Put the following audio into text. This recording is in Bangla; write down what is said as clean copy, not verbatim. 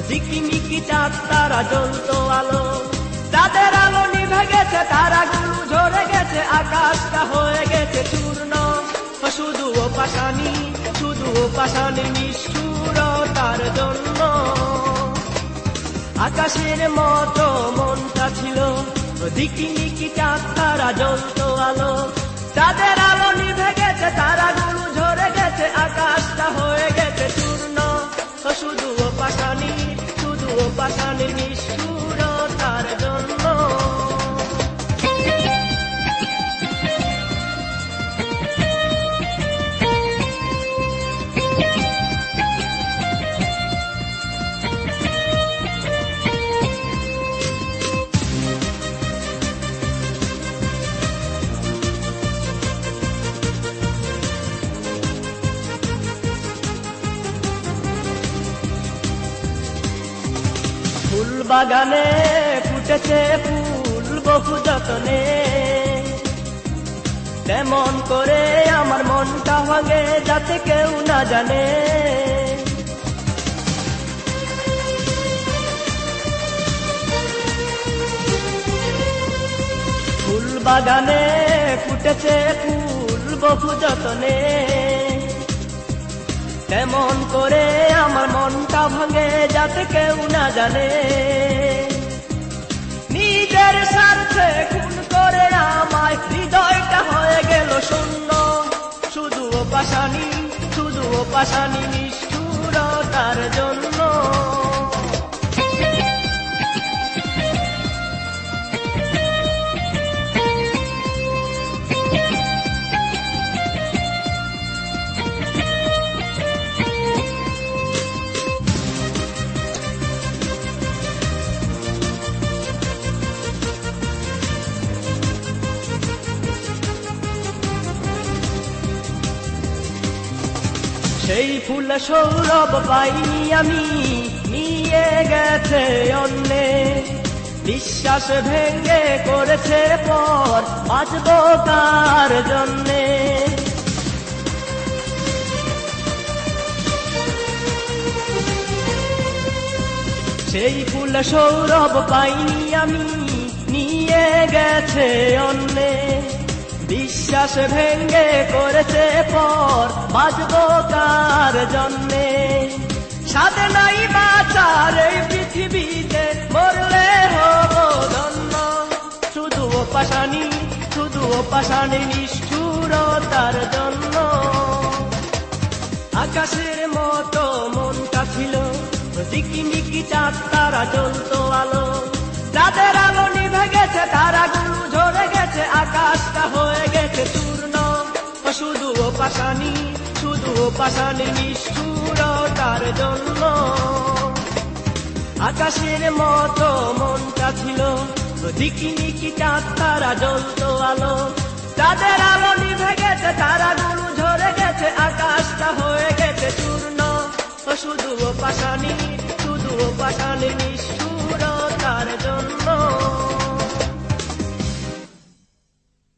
ঝিকিমিকি চাঁদ তারা জ্বলতো আলো, চাঁদের আলো নিভে গেছে, তারাগুলো ঝরে গেছে, আকাশটা হয়ে গেছে চূর্ণ। শুধু ও পাশানি, শুধু ও পাশানি নিষ্ঠুরতার জন্য। আকাশের মতো মনটা ছিল, ঝিকিমিকি চাঁদ তারা জ্বলতো আলো, চাঁদের আলো নিভে গেছে, তারাগুলো ঝরে গেছে, আকাশটা হয়ে গেছে চূর্ণ। শুধু ও পাশানি, শুধু ও পাশানি নিষ্ঠুরতার জন্য। ফুল বাগানে ফুটেছে ফুল বহু যতনে, তেমন করে আমার মনটা ভাঙে যাতে কেউ না জানে। ফুল বাগানে ফুটেছে ফুল বহু যতনে, তেমন করে আমার মনটা ভাঙে যাতে কেউ না জানে। নিজের স্বার্থে খুন করে আমায় হৃদয়টা হয়ে গেল শূন্য। শুধু ও পাশানি, শুধু ও পাশানি নিষ্ঠুরতার জন্য। সেই ফুল সৌরভ পাইনি আমি, নিয়ে গেছে অন্যে। বিশ্বাস ভেঙে করেছে পর, বাঁচব তার জন্যে। সেই ফুল সৌরভ পাইনি আমি, নিয়ে গেছে অন্যে। বিশ্বাস ভেঙে করেছে পর, বাঁচব কার জন্যে। সাথে নাই বাঁচার এই পৃথিবীতে, মরলে হব ধন্য। শুধু ও পাশানি, শুধু ও পাশানি নিষ্ঠুরতার জন্য। আকাশের মতো মনটা ছিল, ঝিকিমিকি চাঁদ তারা জ্বলতো আলো, চাঁদের আলো নিভে গেছে, তারাগুলো ঝরে গেছে, আকাশটা হয়ে গেছে চূর্ণ। শুধু ও পাশানি, শুধু ও পাশানি নিষ্ঠুরতার জন্য। আকাশের মতো মনটা ছিল, ঝিকিমিকি চাঁদ তারা জ্বলতো আলো, চাঁদের আলো নিভে গেছে, তারাগুলো ঝরে গেছে, আকাশটা হয়ে গেছে চূর্ণ। শুধু ও পাশানি, শুধু ও পাশানি